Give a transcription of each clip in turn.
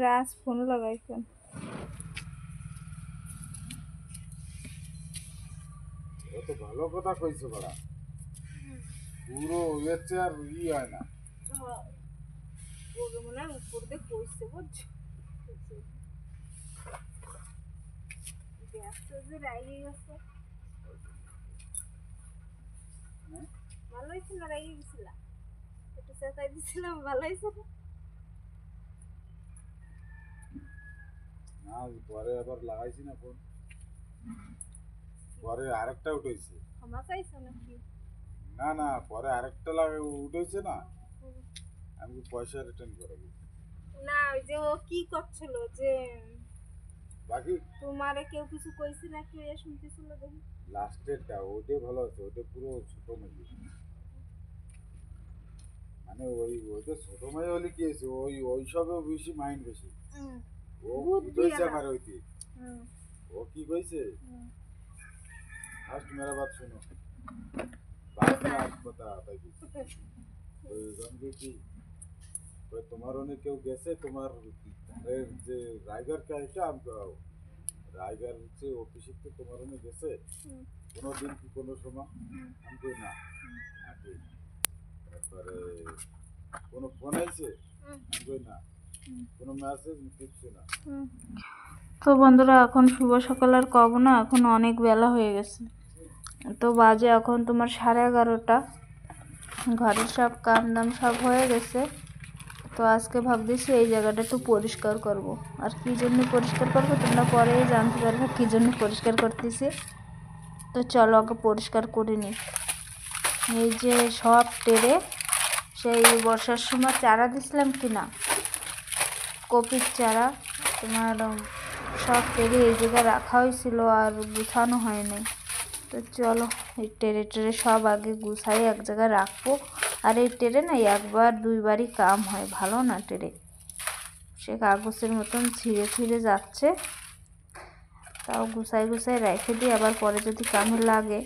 রাজ phone লাগাইছেন। তো ভালো কথা কইছো বড়া, পুরো হয়েছে আর হয় না। ওকে মনে হয় উপর দিয়ে কইছে বুঝছো, ব্যস্ত যে রাইগে গেছে। ভালো হয়েছে না রাইগে গেছিলাম, একটু চেঁচাই দিছিলাম, ভালো হয়েছে না? না পরে আবার লাগাইছি না ফোন, পরে আরেকটা উঠেছে। ক্ষমা চাইছো নাকি? না না, পরে আরেকটা উঠেছে না, আমি পয়সা রিটার্ন করে দিই। না ওই যে ও কি করছিল যে বাকি তোমারে কেউ কিছু কইছে নাকি ওই শুনতেছিল দেখি। লাস্টেরটা ওটাই ভালো আছে, ওটা পুরো ছোট মেয়ে। মানে ওদের ছোট মেয়ে হলে কি হয়েছে, ওই সবে বেশি মাইন্ড বেশি। ও কি কইছে আমার ওইটি, ও কি কইছে ফার্স্ট মেরা বাত শুনো, बाद में आप बता पाएगी। ওই রঙে কি ওই তোমার অনেক কেউ গেছে তোমার ধারের যে রাইগার কে এটা আমি রাইগার হচ্ছে অফিসে তো তোমার অনেক গেছে কোনো দিন কি কোনো সময় আমি কই না আগে, তারপরে কোনো ফোন আইছে আমি কই না, কোনো মেসেজ কিছু না। তো বন্ধুরা এখন শুভ সকাল আর কব না, এখন অনেক বেলা হয়ে গেছে। তো বাজে এখন তোমার 11:30। ঘরের সব কাম দাম সব হয়ে গেছে। তো আজকে ভাবতেছি এই জায়গাটা একটু পরিষ্কার করব। আর কী জন্য পরিষ্কার করবো তোমরা পরেই জানতে পারবে কী জন্য পরিষ্কার করতেছি। তো চলো আগে পরিষ্কার করে নিই। এই যে সব টেরে সেই বর্ষার সময় চারা দিছিলাম কি না, কপির চারা, তোমার সব টেরে এই জায়গায় রাখা হয়েছিল আর গুছানো হয়নি। তো চলো এই টেরে টেরে সব আগে গুছাই এক জায়গায় রাখবো। আর এই টেরে না একবার দুইবারই কাম হয়, ভালো না টেরে, সে কাগজের মতন ছিঁড়ে ছিঁড়ে যাচ্ছে। তাও গুছাই গুছাই রেখে দিই, আবার পরে যদি কামে লাগে।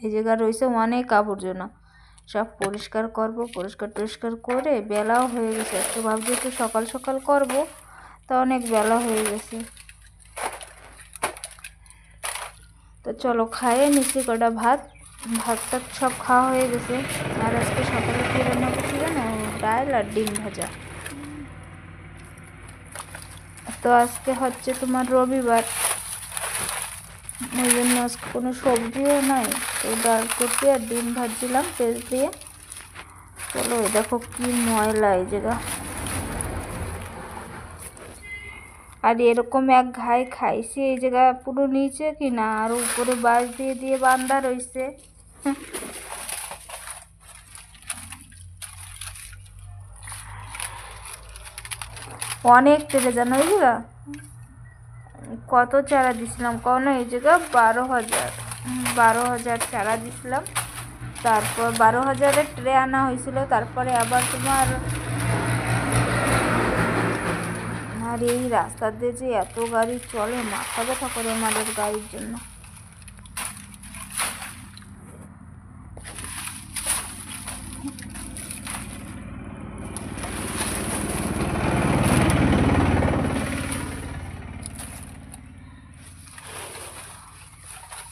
এই জায়গা রয়েছে অনেক আবর্জনা, সব পরিষ্কার করব। পরিষ্কার টরিষ্কার করে বেলাও হয়ে গেছে, একটু ভাবছি একটু সকাল সকাল করব, তা অনেক বেলা হয়ে গেছে। তো চলো খাইয়ে নিচ্ছি কটা ভাত টাত সব খাওয়া হয়ে গেছে। আর আজকে সকালে কি রান্না করছি জানো, ডাল আর ডিম ভাজা। তো আজকে হচ্ছে তোমার রবিবার, ওই জন্য আজকে কোনো সবজিও নাই। তো ডাল করছি আর ডিম ভাজছিলাম তেল দিয়ে। চলো ওই দেখো কি ময়লা এই জায়গা, আর এরকম এক ঘাই খাইছি এই জায়গা পুরো নিচে কিনা, আর উপরে বাঁশ দিয়ে দিয়ে বান্ধা রয়েছে। অনেক তেলে জানো এই জায়গা কত চারা দিছিলাম কারণ এই জায়গা 12,000 চারা দিছিলাম। তারপর 12,000-এর ট্রে আনা হয়েছিল। তারপরে আবার তোমার আর এই রাস্তা দিয়ে যে এত গাড়ি চলে, মাথা ব্যথা করে আমাদের গাড়ির জন্য।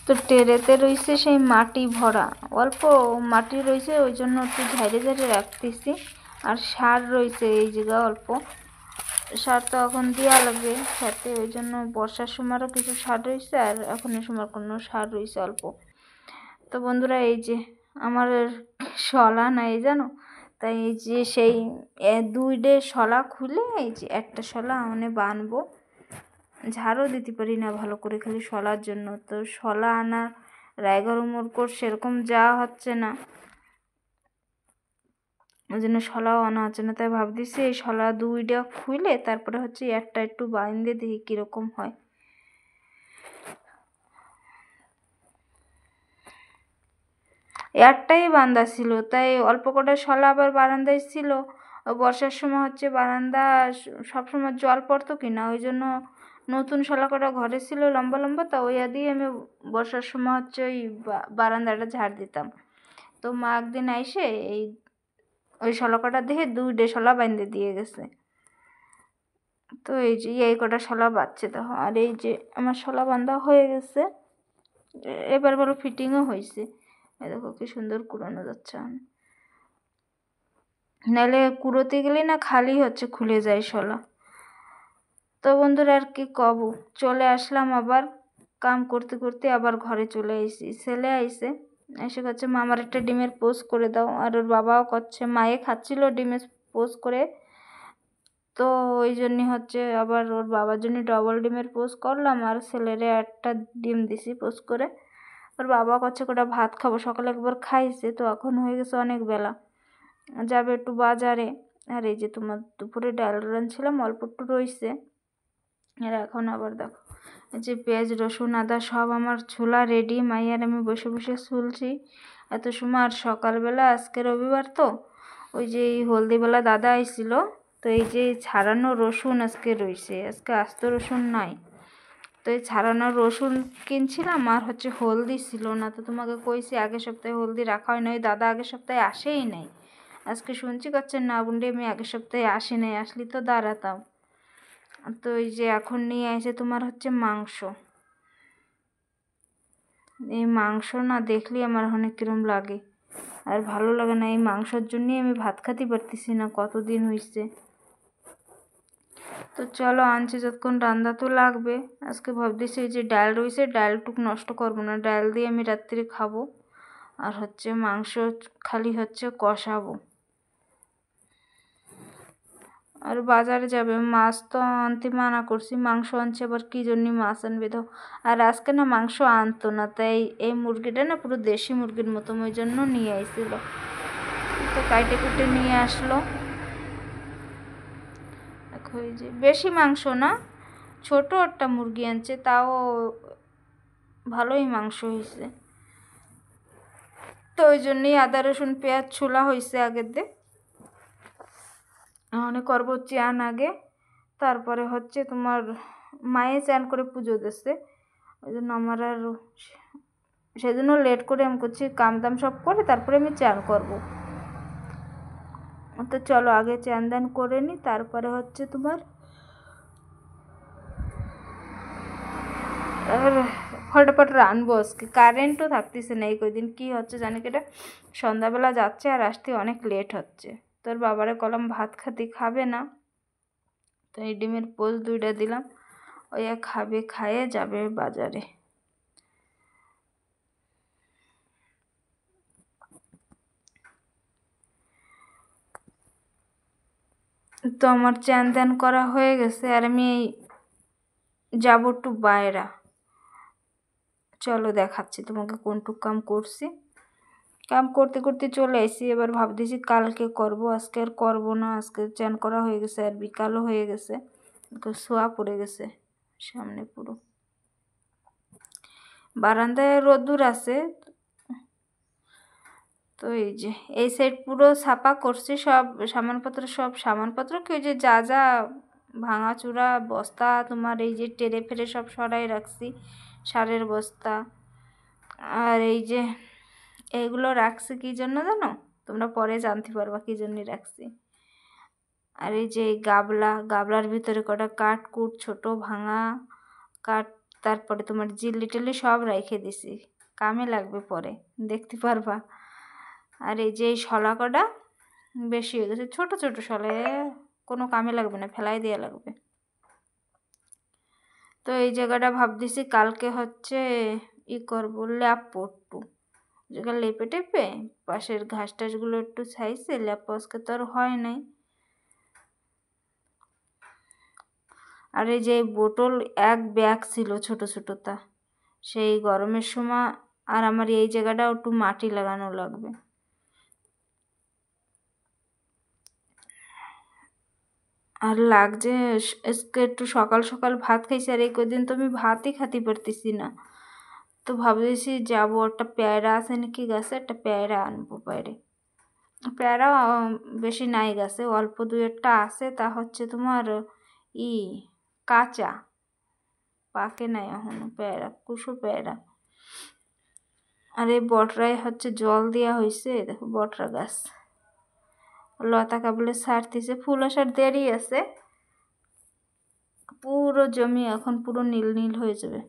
তো টেরেতে রয়েছে সেই মাটি ভরা, অল্প মাটি রয়েছে, ওই জন্য একটু ঝাইরে ঝাইরে রাখতেছি। আর সার রয়েছে এই জায়গা অল্প, সার তো এখন দেওয়া লাগবে সাথে, ওই জন্য বর্ষার সময়ও কিছু সার রয়েছে আর এখন এই সময় কোনো সার রয়েছে অল্প। তো বন্ধুরা এই যে আমার শলা নাই জানো, তাই এই যে সেই 2 শলা খুলে এই যে একটা শলা আমি বানবো। ঝাড়ও দিতে পারি না ভালো করে, খালি শলার জন্য। তো শলা আনা রায়গড় মোড়কোট সেরকম যাওয়া হচ্ছে না, ওই জন্য শলাও আনা হচ্ছে না। তাই ভাবতেছি এই শলা 2টা খুলে তারপরে হচ্ছে একটা একটু বাইন্দে দেখি কীরকম হয়। একটাই বান্দা ছিল, তাই অল্প কটা শলা আবার বারান্দায় ছিল। বর্ষার সময় হচ্ছে বারান্দা সবসময় জল পড়তো কিনা, ওই জন্য নতুন শলা কটা ঘরে ছিল লম্বা লম্বা, তা ওই দিয়ে আমি বর্ষার সময় হচ্ছে ওই বারান্দাটা ঝাড় দিতাম। তো মা একদিন আইসে ওই শলা কটা দেখে 2 শলা বাইন্দে দিয়ে গেছে। তো এই যে এই কটা শলা বাচ্চা দেখো, আর এই যে আমার শলা বান্ধা হয়ে গেছে, এবার বলো ফিটিংও হয়েছে। এই দেখো কি সুন্দর কুড়ানো যাচ্ছে। নাহলে কুড়োতে গেলে না খালি হচ্ছে, খুলে যায় শলা। তো বন্ধুরা আর কি কব, চলে আসলাম আবার কাম করতে করতে, আবার ঘরে চলে আইসি। ছেলে আইসে, এসে করছে মা আমার একটা ডিমের পোস্ট করে দাও, আর ওর বাবাও করছে, মায়ে খাচ্ছিল ডিমের পোস্ট করে, তো ওই জন্যই হচ্ছে আবার ওর বাবার জন্য ডবল ডিমের পোস্ট করলাম, আর ছেলেরে একটা ডিম দিছি পোস্ট করে। ওর বাবা করছে কটা ভাত খাবো, সকালে একবার খাইছে, তো এখন হয়ে গেছে অনেক বেলা, যাবে একটু বাজারে। আর এই যে তোমার দুপুরে ডাল রাঁধছিলাম, অল্প একটু রইছে। আর এখন আবার দেখো এই যে পেঁয়াজ রসুন আদা সব আমার ছোলা রেডি, মাইয়ার আমি বসে বসে শুলছি এত সময়। আর সকালবেলা আজকে রবিবার তো, ওই যে এই হলদিবেলা দাদা আইছিল, তো এই যে ছাড়ানো রসুন আজকে রইছে, আজকে আস্ত রসুন নাই। তো এই ছাড়ানো রসুন কিনছিলাম, আর হচ্ছে হলদি ছিল না, তো তোমাকে কইছি আগের সপ্তাহে হলদি রাখা হয় না, ওই দাদা আগের সপ্তাহে আসেই নাই। আজকে শুনছি করছেন না বুন্ডি আমি আগের সপ্তাহে আসি নাই, আসলি তো দাঁড়াতাম। তো এই যে এখন নিয়ে আসে তোমার হচ্ছে মাংস। এই মাংস না দেখলে আমার অনেক কিরম লাগে, আর ভালো লাগে না। এই মাংসের জন্যই আমি ভাত খাতে পারতেছি না, কতদিন হয়েছে। তো চলো আনছি, যতক্ষণ রান্না তো লাগবে। আজকে ভাবতেছি এই যে ডাল রয়েছে, ডালটুক নষ্ট করবো না, ডাল দিয়ে আমি রাত্রে খাবো, আর হচ্ছে মাংস খালি হচ্ছে কষাবো। আর বাজারে যাবে, মাছ তো আনতে মানা করছি, মাংস আনছে, আবার কী জন্য মাছ আনবে তো। আর আজকে না মাংস আনতো না, তাই এই মুরগিটা না পুরো দেশি মুরগির মতো, ওই জন্য নিয়ে আইছিল। তো কাইটে কুটে নিয়ে আসলো। দেখো এই যে বেশি মাংস না, ছোট একটা মুরগি আনছে, তাও ভালোই মাংস হয়েছে। তো ওই জন্যই আদা রসুন পেঁয়াজ ছোলা হয়েছে আগের দিয়ে। মনে করবো চান আগে, তারপরে হচ্ছে তোমার মায়ে চান করে পুজো দিচ্ছে, ওই জন্য আমার আর সেজন্য লেট করে আমি করছি, কাম দাম সব করে তারপরে আমি চান করব। তো চলো আগে চান দান করে নিই, তারপরে হচ্ছে তোমার আর ফটাফট রানবো। আজকে কারেন্টও থাকতেছে না এই কদিন, কী হচ্ছে জানি কি, এটা সন্ধ্যাবেলা যাচ্ছে আর আসতে অনেক লেট হচ্ছে। তোর বাবারে কলম ভাত খাতে খাবে না, তো এই ডিমের পোস্ট দুইটা দিলাম, ওই খাবে, খায়ে যাবে বাজারে। তো আমার চান ত্যান করা হয়ে গেছে, আর আমি যাবো একটু বাইরা। চলো দেখাচ্ছি তোমাকে কোনটুক কাম করছি। কাম করতে করতে চলে আসি, এবার ভাবতেছি কালকে করব, আজকে আর করবো না। আজকে চান করা হয়ে গেছে, আর বিকালও হয়ে গেছে, শোয়া পড়ে গেছে সামনে পুরো। বারান্দায় রোদ্দুর আছে, তো এই যে এই সাইড পুরো ছাপা করছি, সব সামানপত্র কি ওই যে যা যা ভাঙাচুরা বস্তা তোমার এই যে টেরে ফেরে সব সরাই রাখছি, সারের বস্তা। আর এই যে এইগুলো রাখছি কী জন্য জানো, তোমরা পরে জানতে পারবা কী জন্য রাখছি। আর এই যে গাবলার ভিতরে কটা কাঠ কুট ছোট ভাঙা কাঠ, তারপরে তোমার জিল্লি টিল্লি সব রেখে দিছি, কামে লাগবে পরে, দেখতে পারবা। আর এই যে এই শলা কটা বেশি হয়ে গেছে, ছোট ছোট শলে, কোনো কামে লাগবে না, ফেলাই দেওয়া লাগবে। তো এই জায়গাটা ভাবতেছি কালকে হচ্ছে করবো, ল্যাপ পট্টু জায়গা লেপে টেপে পাশের ঘাস টাসগুলো একটু ছাইছে, ল্যাপ আজকে তো আর হয় নাই। আর এই যে বোতল এক ব্যাগ ছিল ছোট ছোট, তা সেই গরমের সময়, আর আমার এই জায়গাটাও একটু মাটি লাগানো লাগবে। আর লাগছে আজকে একটু সকাল সকাল ভাত খাইছি, আর এই কদিন তো আমি ভাতই খাতে পারতেছি না। তো ভাবতেছি যাবো, একটা পেয়ারা আছে নাকি গাছে, একটা পেয়ারা আনবো বাইরে। পেয়ারা বেশি নাই গাছে, অল্প দু একটা আছে, তা হচ্ছে তোমার ই কাঁচা, পাকে নাই এখনো পেয়ারা, কুশো পেয়ারা। আর এই বটরায় হচ্ছে জল দেওয়া হয়েছে, দেখো বটরা গাছ লতা কাবলে ছাড়তেছে, ফুল আসার দেরি আছে। পুরো জমি এখন পুরো নীল নীল হয়ে যাবে।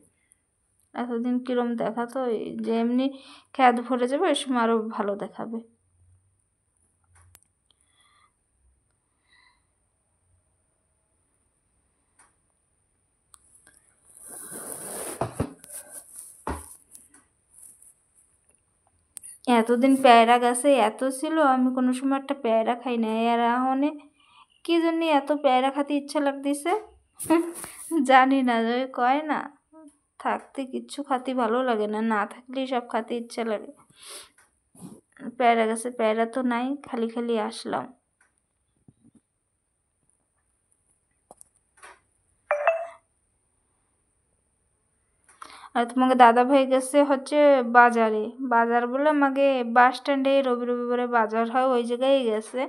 এতদিন কিরম দেখাতো, যে এমনি খেত ভরে যাবে ওই সময় আরো ভালো দেখাবে। এতদিন পেয়ারা গাছে এত ছিল, আমি কোনো সময় একটা পেয়ারা খাই না, আর এখন কি জন্য এত পেয়ারা খেতে ইচ্ছা লাগতেছে জানি না। ওই কয় না, থাকতে কিচ্ছু খাতে ভালো লাগে না, না থাকলেই সব খাতে ইচ্ছা লাগে। পেয়ারা গাছে পেয়ারা তো নাই, খালি খালি আসলাম। আর তোমাকে দাদা ভাই গেছে হচ্ছে বাজারে, বাজার বলে আমাকে বাস স্ট্যান্ডে রবিবারে বাজার হয়, ওই জায়গায় গেছে।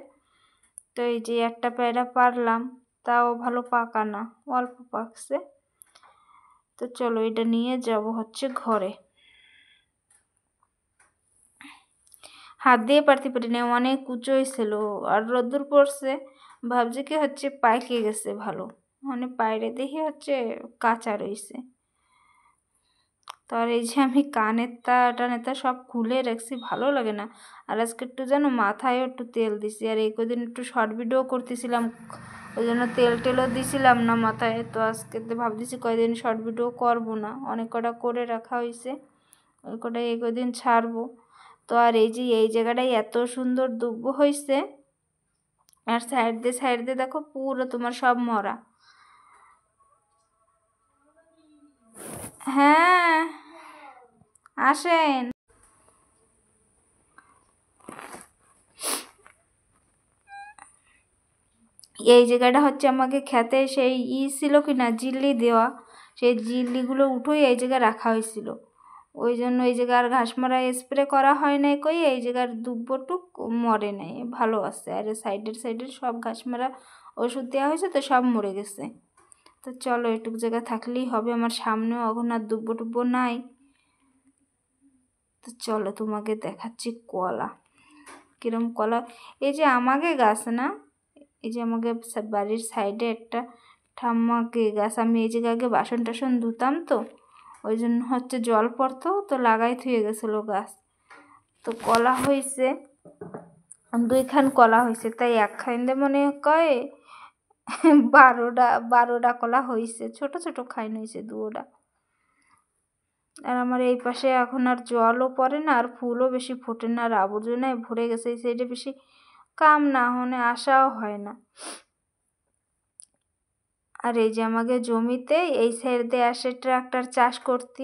তো এই যে একটা পেয়ারা পারলাম, তাও ভালো পাকা না, অল্প পাকছে। তো চলো এটা নিয়ে যাব হচ্ছে ঘরে। হাত দিয়ে পারতে পারি না, অনেক উঁচু হয়েছিল আর রোদ্দুর পড়ছে, ভাবছি কি হচ্ছে পাইকে গেছে ভালো, মানে বাইরে দেখি হচ্ছে কাঁচা রয়েছে। তো আর এই যে আমি কানের টানেতা সব খুলে রাখছি, ভালো লাগে না। আর আজকে একটু যেন মাথায়ও একটু তেল দিছি, আর এই কদিন একটু শর্ট ভিডিও করতেছিলাম, ওই জন্য তেল টেলও দিছিলাম না মাথায়। তো আজকে তো ভাবতেছি কয়দিন শর্ট ভিডিও করবো না, অনেক কটা করে রাখা হয়েছে, ওই কটাই এই কদিন ছাড়বো। তো আর এই যে এই জায়গাটাই এত সুন্দর দুব্বো হয়েছে, আর সাইড দিয়ে দেখো পুরো তোমার সব মরা। হ্যাঁ আসেন। এই জায়গাটা হচ্ছে আমাকে খেতে সেই ছিল কি না জিল্লি দেওয়া, সেই জিল্লিগুলো উঠোই এই জায়গায় রাখা হয়েছিল, ওই জন্য এই জায়গার ঘাস মারা স্প্রে করা হয় নাই, কই এই জায়গার দুব্বটুক মরে নাই, ভালো আছে। আর সাইডের সব ঘাস মারা ওষুধ দেওয়া হয়েছে, তো সব মরে গেছে। তো চলো এটুক জায়গা থাকলেই হবে, আমার সামনেও এখন আর দুব্বো টুব্বো নাই। তো চলো তোমাকে দেখাচ্ছি কলা, কিরম কলা। এই যে আমাকে গাছ না, এই যে আমাকে বাড়ির সাইডে একটা ঠাম্মাকে গাছ, আমি এই জায়গায় আগে বাসন টাসন ধুতাম, তো ওই জন্য হচ্ছে জল পড়তো, তো লাগাই থুয়ে গেছিলো গাছ। তো কলা হয়েছে, 2খান কলা হয়েছে, তাই একখান দিয়ে মনে কয় 12টা কলা হয়েছে, ছোট ছোট খাইন হয়েছে 2টা। আর আমার এই পাশে এখন আর জলও পড়ে না, আর ফুলও বেশি ফোটে না, আর আবর্জনায় ভরে গেছে, এই সাইডে বেশি কাম না হলে আসাও হয় না। আর এই যে আমাকে জমিতে এই সাইড দিয়ে আসে ট্রাক্টর চাষ করতে,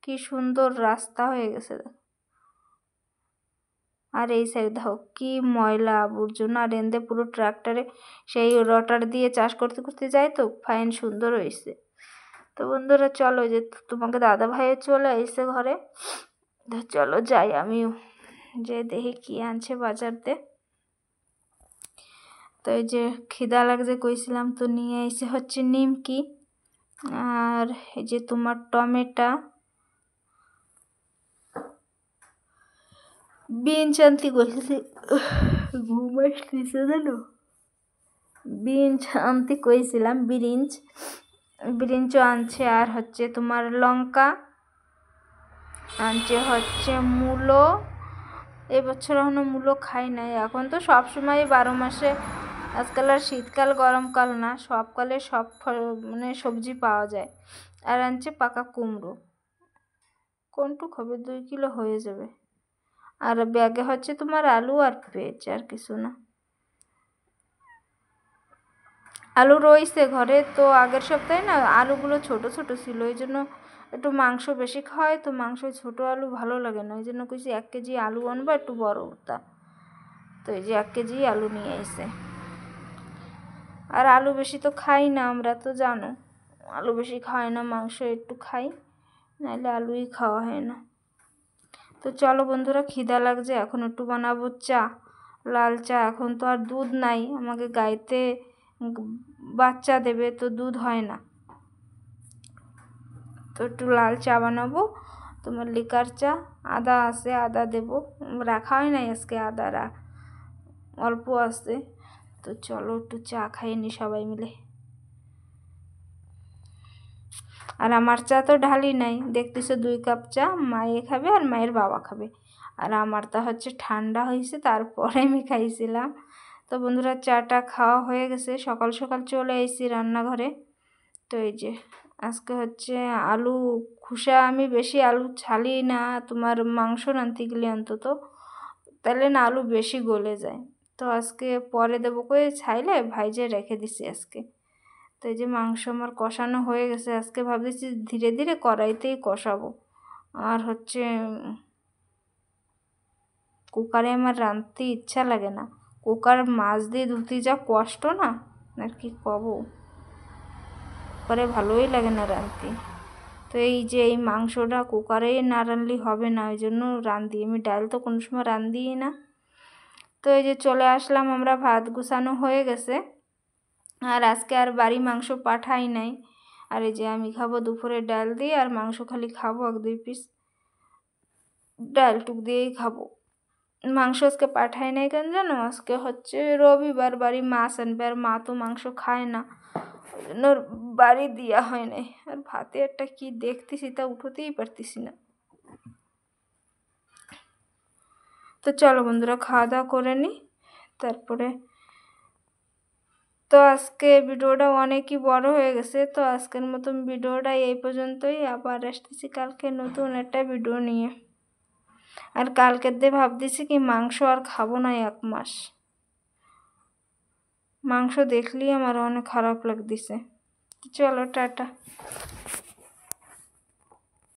কি সুন্দর রাস্তা হয়ে গেছে। আর এই সাইড দেখো কি ময়লা আবর্জনা, আর এনদে পুরো ট্রাক্টরে সেই রটার দিয়ে চাষ করতে করতে যায়, তো ফাইন সুন্দর হয়েছে। তো বন্ধুরা চলো, যে তোমাকে দাদা ভাইয়ের চলে এসে ঘরে, চলো যাই আমিও, যে দেখি কি আনছে বাজার দিয়ে। তো এই যে খিদা লাগছে কইছিলাম, তো নিয়ে এসে হচ্ছে নিমকি, আর এই যে তোমার টমেটো, বিনস আনতে কইছি, ঘুম আসতেছে জানো, বিনস আনতে কইছিলাম, বিরিঞ্চও আনছে, আর হচ্ছে তোমার লঙ্কা আনছে, হচ্ছে মূলো। এবছর এখনো মূলো খাই নাই, এখন তো সব সময় 12 মাসে, আজকাল আর শীতকাল গরমকাল না, সব কালে সব মানে সবজি পাওয়া যায়। আর আনছে পাকা কুমড়ো, কোনটুক হবে 2 কিলো হয়ে যাবে। আর ব্যাগে হচ্ছে তোমার আলু আর পেঁয়াজ, আর কিছু না। আলু রয়েছে ঘরে, তো আগের সপ্তাহে না আলুগুলো ছোট ছোট ছিল, ওই জন্য একটু মাংস বেশি খাওয়ায়, তো মাংস ছোট আলু ভালো লাগে না, ওই জন্য কইছি 1 কেজি আলু আনবো একটু বড়টা। তো এই যে 1 কেজি আলু নিয়ে এসে, আর আলু বেশি তো খাই না আমরা, তো জানো আলু বেশি খাই না, মাংস একটু খাই, নাহলে আলুই খাওয়া হয় না। তো চলো বন্ধুরা, খিদা লাগছে, এখন একটু বানাবো চা, লাল চা। এখন তো আর দুধ নাই, আমাকে গাইতে বাচ্চা দেবে, তো দুধ হয় না, তো একটু লাল চা বানাবো, তোমার লিকার চা, আদা আছে আদা দেবো, রাখা হয় নাই আজকে আদা, অল্প আছে। তো চলো একটু চা খাইয়ে নি সবাই মিলে। আর আমার চা তো ঢালি নাই, দেখতেছো 2 কাপ চা মায়ে খাবে আর মায়ের বাবা খাবে, আর আমারটা হচ্ছে ঠান্ডা হয়েছে তারপরে আমি খাইছিলাম। তো বন্ধুরা চাটা খাওয়া হয়ে গেছে, সকাল সকাল চলে এসেছি রান্নাঘরে। তো এই যে আজকে হচ্ছে আলু খোসা, আমি বেশি আলু ছালি না তোমার মাংস রাঁধতে গেলে অন্তত, তাহলে না আলু বেশি গলে যায়। তো আজকে পরে দেবো করে ছাইলে ভাইজে রেখে দিছি আজকে। তো এই যে মাংস আমার কষানো হয়ে গেছে, আজকে ভাবতেছি ধীরে ধীরে কড়াইতেই কষাবো। আর হচ্ছে কুকারে আমার রাঁধতে ইচ্ছা লাগে না, কুকার মাছ দিয়ে ধুতে যা কষ্ট না, আর কি কব, কুকারে ভালোই লাগে না রাঁধতে। তো এই যে এই মাংসটা কুকারে না রাঁধলে হবে না, ওই জন্য রাঁধি আমি, ডাল তো কোনো সময় রাঁধিই না। তো এই যে চলে আসলাম, আমরা ভাত গুছানো হয়ে গেছে, আর আজকে আর বাড়ি মাংস পাঠাই নাই। আর এই যে আমি খাবো দুপুরে ডাল দিয়ে, আর মাংস খালি খাবো 1-2 পিস, ডাল টুক দিয়েই খাবো। মাংস আজকে পাঠাই নাই কেন জানো, আজকে হচ্ছে রবিবার, বাড়ি মাছ আনবে, আর মা তো মাংস খায় না, ওই জন্য বাড়ি দেওয়া হয় নাই। আর ভাতে একটা কি দেখতেছি তা উঠোতেই পারতেছি না। তো চলো বন্ধুরা খাওয়া দাওয়া করে নিই তারপরে। তো আজকে ভিডিওটা অনেকই বড় হয়ে গেছে, তো আজকের মতন ভিডিওটা এই পর্যন্তই, আবার আসতেছি কালকে নতুন একটা ভিডিও নিয়ে। আর কালকের দিয়ে ভাবতেছি কি মাংস আর খাবো না 1 মাস, মাংস দেখলেই আমার অনেক খারাপ লাগতেছে। চলো টাটা।